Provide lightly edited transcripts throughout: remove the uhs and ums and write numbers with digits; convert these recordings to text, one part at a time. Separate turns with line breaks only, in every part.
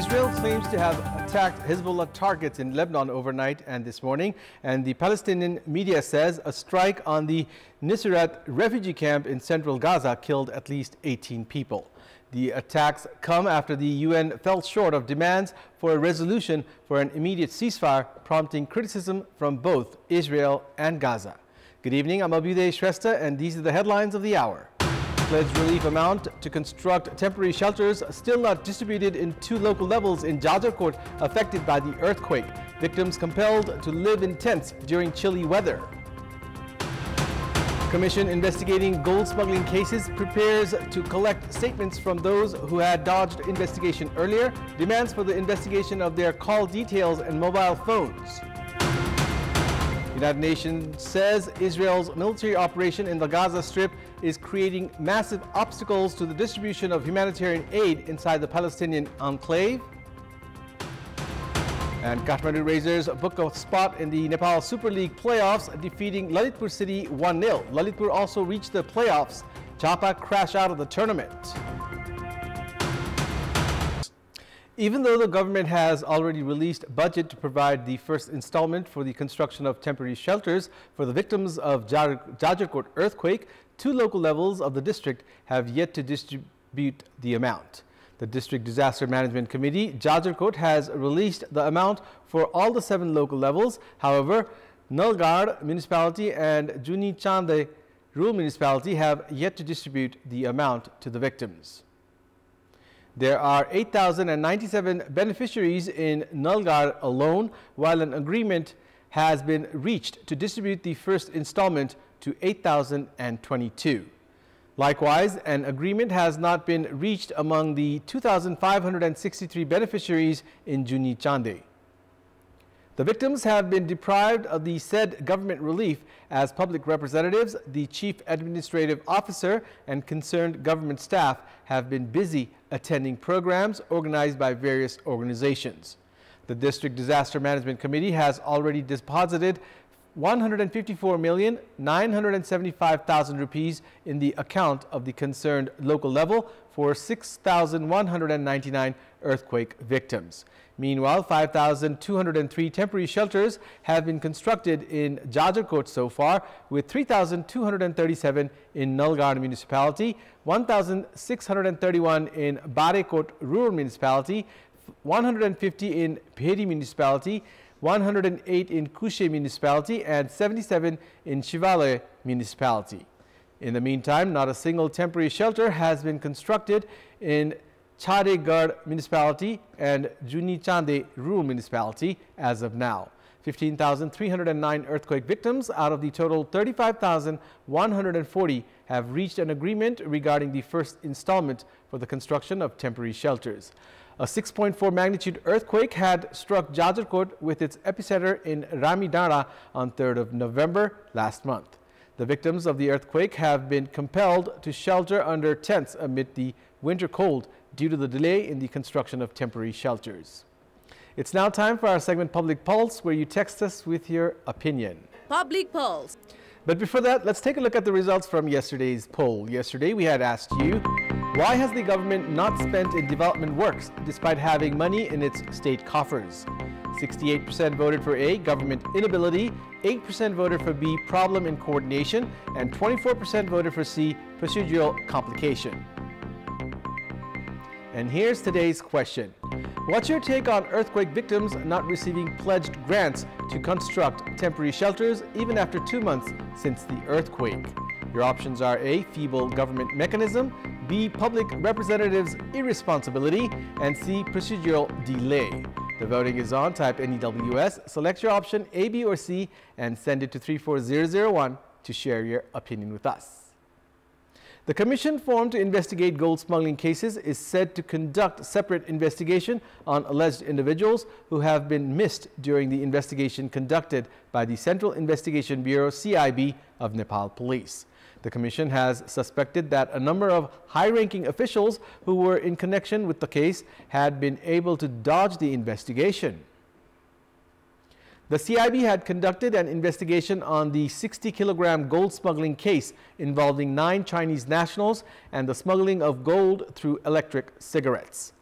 Israel claims to have attacked Hezbollah targets in Lebanon overnight and this morning, and the Palestinian media says a strike on the Nuseirat refugee camp in central Gaza killed at least 18 people. The attacks come after the UN fell short of demands for a resolution for an immediate ceasefire, prompting criticism from both Israel and Gaza. Good evening, I'm Abhyuday Shrestha, and these are the headlines of the hour. Pledged relief amount to construct temporary shelters still not distributed in 2 local levels in Jajarkot affected by the earthquake. Victims compelled to live in tents during chilly weather. Commission investigating gold smuggling cases prepares to collect statements from those who had dodged investigation earlier. Demands for the investigation of their call details and mobile phones. United Nations says Israel's military operation in the Gaza Strip is creating massive obstacles to the distribution of humanitarian aid inside the Palestinian enclave. And Kathmandu Razors book a spot in the Nepal Super League playoffs, defeating Lalitpur City 1-0. Lalitpur also reached the playoffs. Chapa crash out of the tournament. Even though the government has already released budget to provide the first installment for the construction of temporary shelters for the victims of Jajarkot earthquake, 2 local levels of the district have yet to distribute the amount. The District Disaster Management Committee, Jajarkot, has released the amount for all the 7 local levels. However, Nalgarh Municipality and Juni Chande Rural Municipality have yet to distribute the amount to the victims. There are 8,097 beneficiaries in Nalgarh alone, while an agreement has been reached to distribute the first installment to 8,022. Likewise, an agreement has not been reached among the 2,563 beneficiaries in Juni Chande. The victims have been deprived of the said government relief as public representatives, the chief administrative officer, and concerned government staff have been busy attending programs organized by various organizations. The District Disaster Management Committee has already deposited 154,975,000 rupees in the account of the concerned local level for 6,199 earthquake victims. Meanwhile, 5,203 temporary shelters have been constructed in Jajarkot so far, with 3,237 in Nalgarh Municipality, 1,631 in Barekot Rural Municipality, 150 in Phedi Municipality, 108 in Kushe Municipality, and 77 in Shivalaya Municipality. In the meantime, not a single temporary shelter has been constructed in Chhadegarh Municipality and Juni Chande Rural Municipality as of now. 15,309 earthquake victims out of the total 35,140 have reached an agreement regarding the first installment for the construction of temporary shelters. A 6.4 magnitude earthquake had struck Jajarkot with its epicenter in Ramidara on 3rd of November last month. The victims of the earthquake have been compelled to shelter under tents amid the winter cold due to the delay in the construction of temporary shelters. It's now time for our segment Public Pulse, where you text us with your opinion.
Public Pulse.
But before that, let's take a look at the results from yesterday's poll. Yesterday, we had asked you, why has the government not spent in development works despite having money in its state coffers? 68% voted for A, government inability, 8% voted for B, problem in coordination, and 24% voted for C, procedural complication. And here's today's question. What's your take on earthquake victims not receiving pledged grants to construct temporary shelters even after 2 months since the earthquake? Your options are A, feeble government mechanism, B, public representatives' irresponsibility, and C, procedural delay. The voting is on. Type NEWS, select your option A, B, or C, and send it to 34001 to share your opinion with us. The commission formed to investigate gold smuggling cases is said to conduct separate investigation on alleged individuals who have been missed during the investigation conducted by the Central Investigation Bureau CIB of Nepal Police. The commission has suspected that a number of high-ranking officials who were in connection with the case had been able to dodge the investigation. The CIB had conducted an investigation on the 60-kilogram gold smuggling case involving 9 Chinese nationals and the smuggling of gold through electric cigarettes.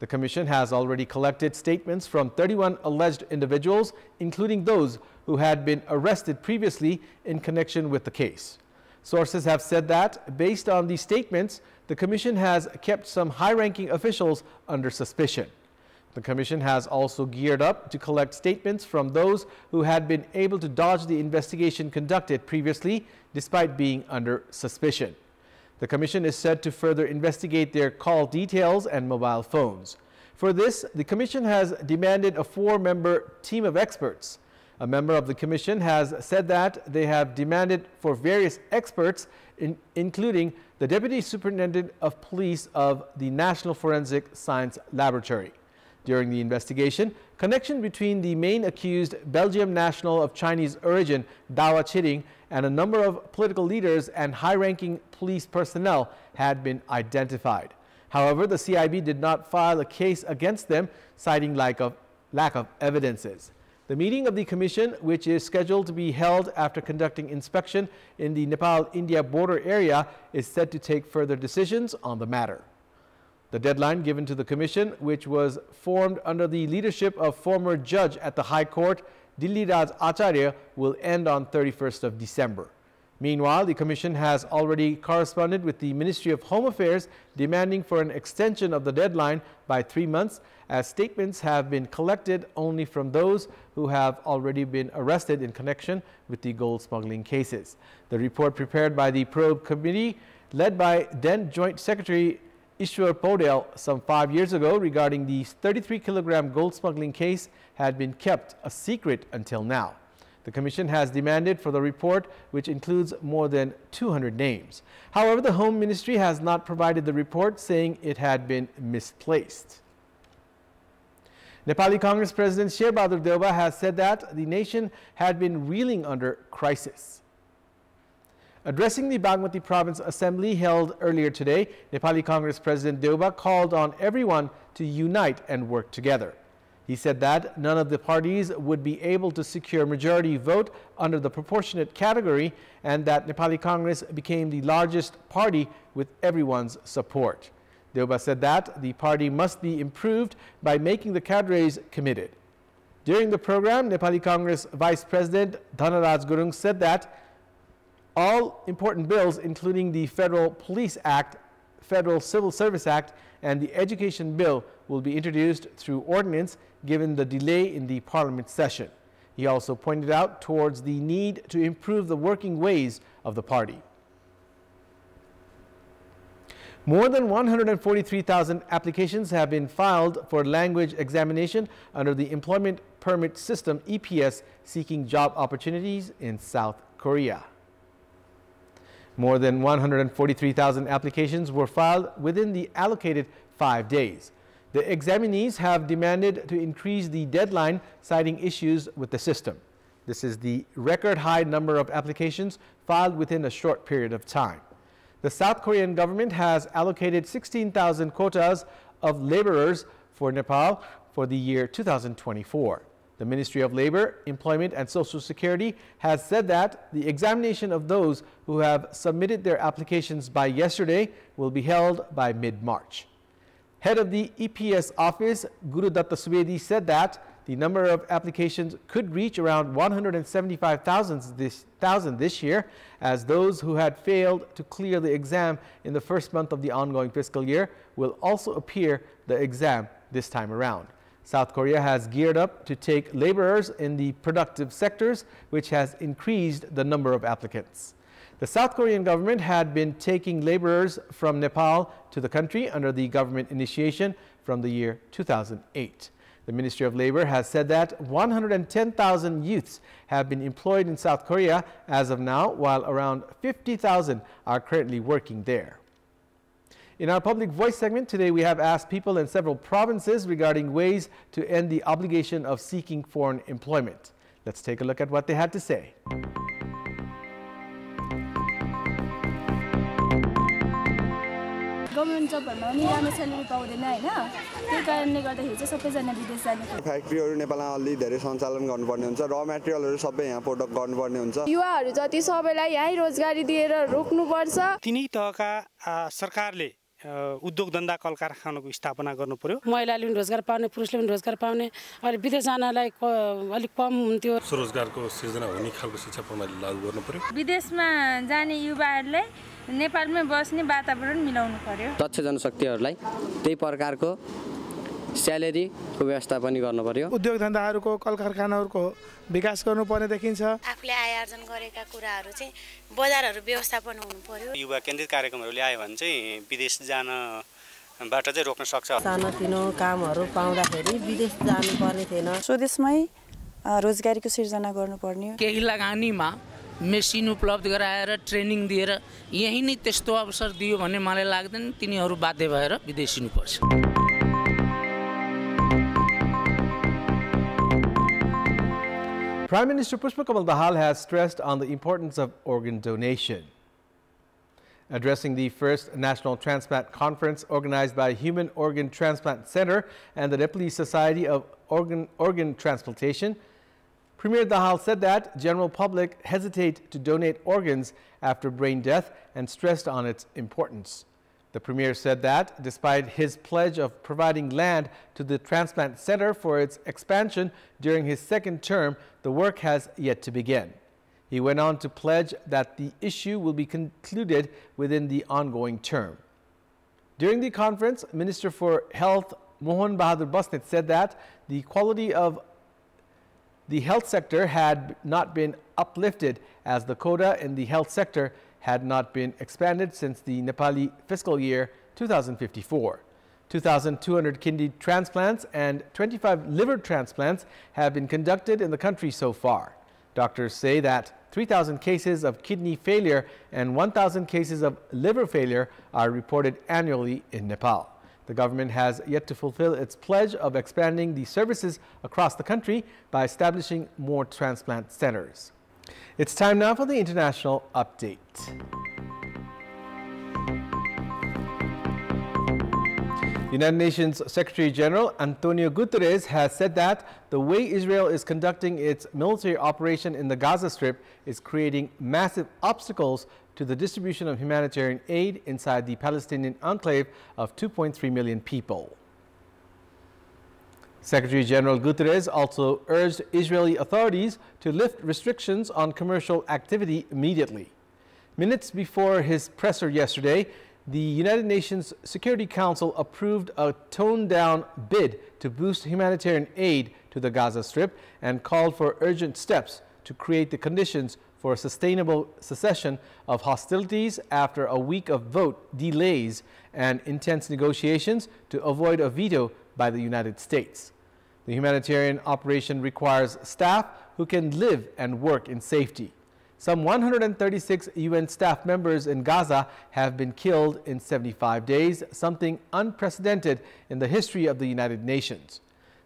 The Commission has already collected statements from 31 alleged individuals, including those who had been arrested previously in connection with the case. Sources have said that, based on these statements, the Commission has kept some high-ranking officials under suspicion. The Commission has also geared up to collect statements from those who had been able to dodge the investigation conducted previously, despite being under suspicion. The Commission is said to further investigate their call details and mobile phones. For this, the Commission has demanded a 4-member team of experts. A member of the Commission has said that they have demanded for various experts, including the Deputy Superintendent of Police of the National Forensic Science Laboratory. During the investigation, connection between the main accused Belgium national of Chinese origin, Dawa Chiring, and a number of political leaders and high-ranking police personnel had been identified. However, the CIB did not file a case against them, citing lack of evidences. The meeting of the Commission, which is scheduled to be held after conducting inspection in the Nepal-India border area, is set to take further decisions on the matter. The deadline given to the Commission, which was formed under the leadership of former judge at the High Court, Dilli Raj Acharya, will end on 31st of December. Meanwhile, the Commission has already corresponded with the Ministry of Home Affairs demanding for an extension of the deadline by 3 months, as statements have been collected only from those who have already been arrested in connection with the gold smuggling cases. The report prepared by the probe committee, led by then Joint Secretary Ishwar Podel some 5 years ago regarding the 33-kilogram gold smuggling case, had been kept a secret until now. The Commission has demanded for the report, which includes more than 200 names. However, the Home Ministry has not provided the report, saying it had been misplaced. Nepali Congress President Sherbahadur Deuba has said that the nation had been reeling under crisis. Addressing the Bagmati Province Assembly held earlier today, Nepali Congress President Deuba called on everyone to unite and work together. He said that none of the parties would be able to secure majority vote under the proportionate category, and that Nepali Congress became the largest party with everyone's support. Deuba said that the party must be improved by making the cadres committed. During the program, Nepali Congress Vice President Dhanaraj Gurung said that all important bills, including the Federal Police Act, Federal Civil Service Act, and the Education Bill, will be introduced through ordinance given the delay in the Parliament session. He also pointed out towards the need to improve the working ways of the party. More than 143,000 applications have been filed for language examination under the Employment Permit System EPS, seeking job opportunities in South Korea. More than 143,000 applications were filed within the allocated 5 days. The examinees have demanded to increase the deadline, citing issues with the system. This is the record high number of applications filed within a short period of time. The South Korean government has allocated 16,000 quotas of laborers for Nepal for the year 2024. The Ministry of Labor, Employment and Social Security has said that the examination of those who have submitted their applications by yesterday will be held by mid-March. Head of the EPS office, Guru Datta Subedi, said that the number of applications could reach around 175,000 this year, as those who had failed to clear the exam in the first month of the ongoing fiscal year will also appear the exam this time around. South Korea has geared up to take laborers in the productive sectors, which has increased the number of applicants. The South Korean government had been taking laborers from Nepal to the country under the government initiation from the year 2008. The Ministry of Labor has said that 110,000 youths have been employed in South Korea as of now, while around 50,000 are currently working there. In our Public Voice segment today, we have asked people in several provinces regarding ways to end the obligation of seeking foreign employment. Let's take a look at what they had to say.
Government job पनि राम्रो salary पाउँदैन हैन त्यही कारणले गर्दाखेरि चाहिँ सबैजना विदेश जाने
फ्याक्ट्रीहरु नेपालमा अलि धेरै सञ्चालन गर्नुपर्ने हुन्छ र मटेरियलहरु सबै यहाँ प्रोडक्ट गर्नुपर्ने हुन्छ
युवाहरु जति सबैलाई यही रोजगारी दिएर रोक्नु पर्छ
तिनी तहका सरकारले उद्योग धन्दा कल कारखानाको स्थापना गर्नु पर्यो
महिलाले पनि रोजगार पाउने पुरुषले पनि रोजगार पाउने अहिले विदेश जानलाई अलिक कम हुन्थ्यो
स्वरोजगारको सिर्जना हुने खालको शिक्षा प्रणाली लागू गर्नु पर्यो
विदेशमा जाने युवाहरूले नेपालमै बस्ने वातावरण मिलाउनु पर्यो
दक्ष जनशक्तिहरूलाई त्यही प्रकारको स्यालेरीको व्यवस्था पनि गर्नु पर्यो
उद्योग धन्दाहरूको कल कारखानाहरूको विकास गर्नुपर्ने देखिन्छ
आफूले आय आर्जन गरेका कुराहरू चाहिँ बजारहरू व्यवस्थापन हुनु पर्यो
युवा केन्द्रित कार्यक्रमहरू ल्यायो भने चाहिँ विदेश जानबाट चाहिँ रोक्न सक्छ
सानोतिनो कामहरू पाउँदाखेरि विदेश जानुपर्ने थिएन
स्वदेशमै रोजगारीको सिर्जना गर्नुपर्ने
केही लगानीमा मेसिन उपलब्ध गराएर ट्रेनिङ दिएर यही नै त्यस्तो अवसर दियो भने मलाई लाग्दैन तिनीहरू बाध्य भएर विदेश हिँड्नुपर्छ
Prime Minister Pushpa Kamal Dahal has stressed on the importance of organ donation. Addressing the first National Transplant Conference organized by Human Organ Transplant Center and the Nepalese Society of Organ Transplantation, Premier Dahal said that general public hesitate to donate organs after brain death and stressed on its importance. The Premier said that despite his pledge of providing land to the transplant center for its expansion during his second term, the work has yet to begin. He went on to pledge that the issue will be concluded within the ongoing term. During the conference, Minister for Health Mohan Bahadur Basnet said that the quality of the health sector had not been uplifted as the quota in the health sector had not been expanded since the Nepali fiscal year 2054. 2,200 kidney transplants and 25 liver transplants have been conducted in the country so far. Doctors say that 3,000 cases of kidney failure and 1,000 cases of liver failure are reported annually in Nepal. The government has yet to fulfill its pledge of expanding the services across the country by establishing more transplant centers. It's time now for the international update. United Nations Secretary General Antonio Guterres has said that the way Israel is conducting its military operation in the Gaza Strip is creating massive obstacles to the distribution of humanitarian aid inside the Palestinian enclave of 2.3 million people. Secretary General Guterres also urged Israeli authorities to lift restrictions on commercial activity immediately. Minutes before his presser yesterday, the United Nations Security Council approved a toned-down bid to boost humanitarian aid to the Gaza Strip and called for urgent steps to create the conditions for a sustainable cessation of hostilities after a week of vote delays and intense negotiations to avoid a veto by the United States. The humanitarian operation requires staff who can live and work in safety. Some 136 UN staff members in Gaza have been killed in 75 days, something unprecedented in the history of the United Nations.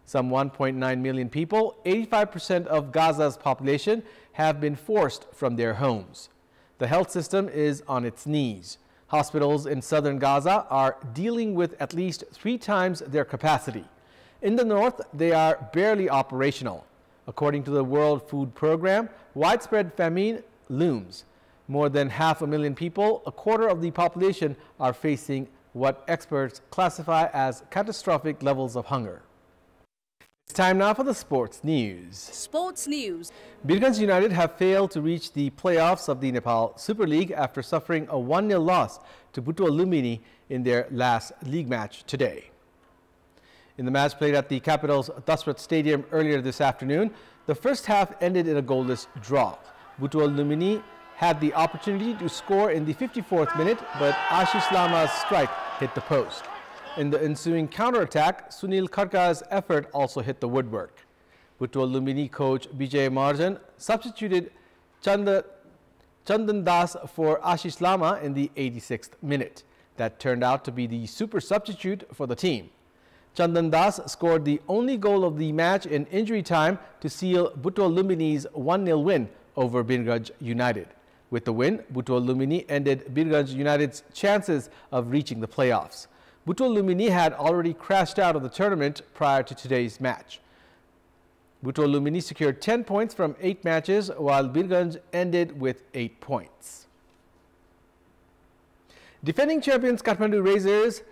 Some 1.9 million people, 85% of Gaza's population, have been forced from their homes. The health system is on its knees. Hospitals in southern Gaza are dealing with at least 3 times their capacity. In the north, they are barely operational. According to the World Food Programme, widespread famine looms. More than 500,000 people, a quarter of the population, are facing what experts classify as catastrophic levels of hunger. It's time now for the sports news.
Sports news.
Birganj United have failed to reach the playoffs of the Nepal Super League after suffering a 1-0 loss to Butua Lumini in their last league match today. In the match played at the capital's Dasrat Stadium earlier this afternoon, the first half ended in a goalless draw. Butua Lumini had the opportunity to score in the 54th minute, but Ashish Lama's strike hit the post. In the ensuing counterattack, Sunil Kharka's effort also hit the woodwork. Butua Lumini coach Bijay Marjan substituted Chandan Das for Ashish Lama in the 86th minute. That turned out to be the super substitute for the team. Chandan Das scored the only goal of the match in injury time to seal Butua Lumini's 1-0 win over Birganj United. With the win, Butua Lumini ended Birganj United's chances of reaching the playoffs. Butua Lumini had already crashed out of the tournament prior to today's match. Butua Lumini secured 10 points from 8 matches, while Birganj ended with 8 points. Defending champions Kathmandu Razors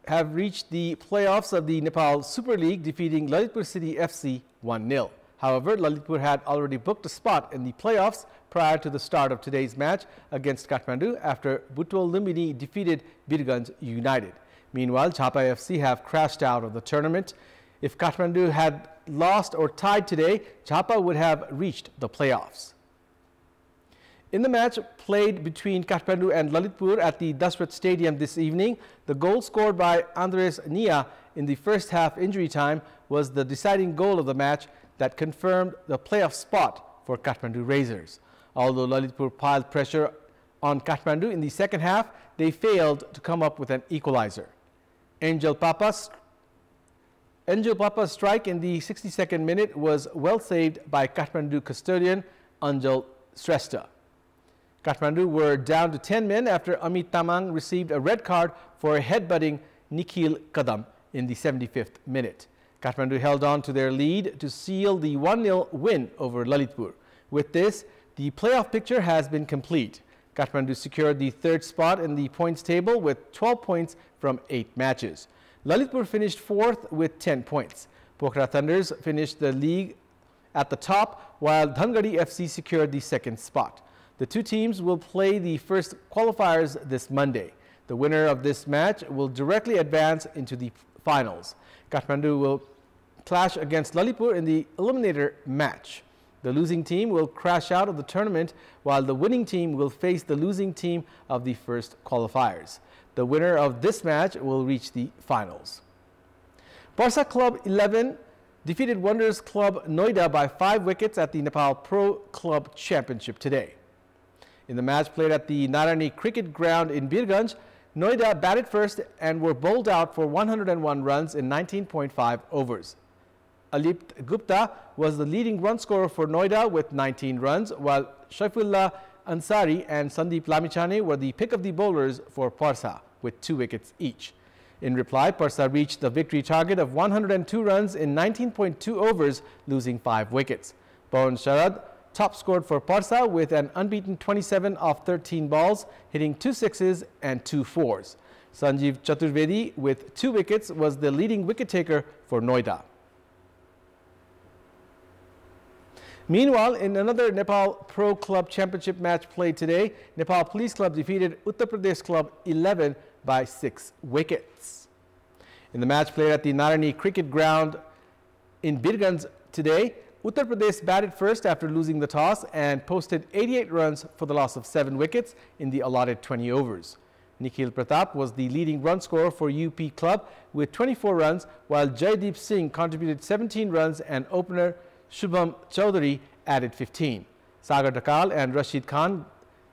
have reached the playoffs of the Nepal Super League, defeating Lalitpur City FC 1-0. However, Lalitpur had already booked a spot in the playoffs prior to the start of today's match against Kathmandu after Butwal Lumbini defeated Birganj United. Meanwhile, Jhapa FC have crashed out of the tournament. If Kathmandu had lost or tied today, Jhapa would have reached the playoffs. In the match played between Kathmandu and Lalitpur at the Dashrath Stadium this evening, the goal scored by Andres Nia in the first half injury time was the deciding goal of the match that confirmed the playoff spot for Kathmandu Razors. Although Lalitpur piled pressure on Kathmandu in the second half, they failed to come up with an equalizer. Angel Papa's strike in the 62nd minute was well saved by Kathmandu custodian Anjal Shrestha. Kathmandu were down to 10 men after Amit Tamang received a red card for headbutting Nikhil Kadam in the 75th minute. Kathmandu held on to their lead to seal the 1-0 win over Lalitpur. With this, the playoff picture has been complete. Kathmandu secured the third spot in the points table with 12 points from 8 matches. Lalitpur finished fourth with 10 points. Pokhara Thunders finished the league at the top, while Dhangadi FC secured the second spot. The two teams will play the first qualifiers this Monday. The winner of this match will directly advance into the finals. Kathmandu will clash against Lalitpur in the eliminator match. The losing team will crash out of the tournament, while the winning team will face the losing team of the first qualifiers. The winner of this match will reach the finals. Parsa Club 11 defeated Wonders Club Noida by 5 wickets at the Nepal Pro Club Championship today. In the match played at the Narani Cricket Ground in Birganj, Noida batted first and were bowled out for 101 runs in 19.5 overs. Alipt Gupta was the leading run scorer for Noida with 19 runs, while Shaifullah Ansari and Sandeep Lamichane were the pick of the bowlers for Parsa with 2 wickets each. In reply, Parsa reached the victory target of 102 runs in 19.2 overs, losing 5 wickets. Pawan Sharad top scored for Parsa with an unbeaten 27 off 13 balls, hitting 2 sixes and 2 fours. Sanjeev Chaturvedi with 2 wickets was the leading wicket taker for Noida. Meanwhile, in another Nepal Pro Club Championship match played today, Nepal Police Club defeated Uttar Pradesh Club 11 by 6 wickets. In the match played at the Narani Cricket Ground in Birganj today, Uttar Pradesh batted first after losing the toss and posted 88 runs for the loss of 7 wickets in the allotted 20 overs. Nikhil Pratap was the leading run scorer for UP club with 24 runs, while Jaideep Singh contributed 17 runs and opener Shubham Chaudhary added 15. Sagar Dakal and Rashid Khan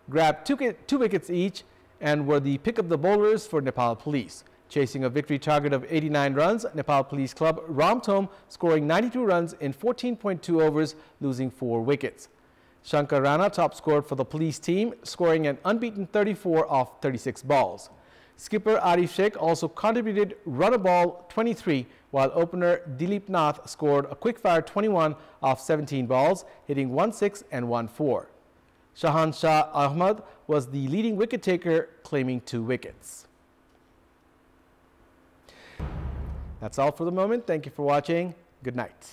grabbed 2 wickets each and were the pick of the bowlers for Nepal Police. Chasing a victory target of 89 runs, Nepal Police Club Ramthom scoring 92 runs in 14.2 overs, losing 4 wickets. Shankar Rana top scored for the police team, scoring an unbeaten 34 off 36 balls. Skipper Arif Sheikh also contributed run a ball 23, while opener Dilip Nath scored a quick-fire 21 off 17 balls, hitting 1 6 and 1 4. Shahan Shah Ahmad was the leading wicket taker, claiming 2 wickets. That's all for the moment. Thank you for watching. Good night.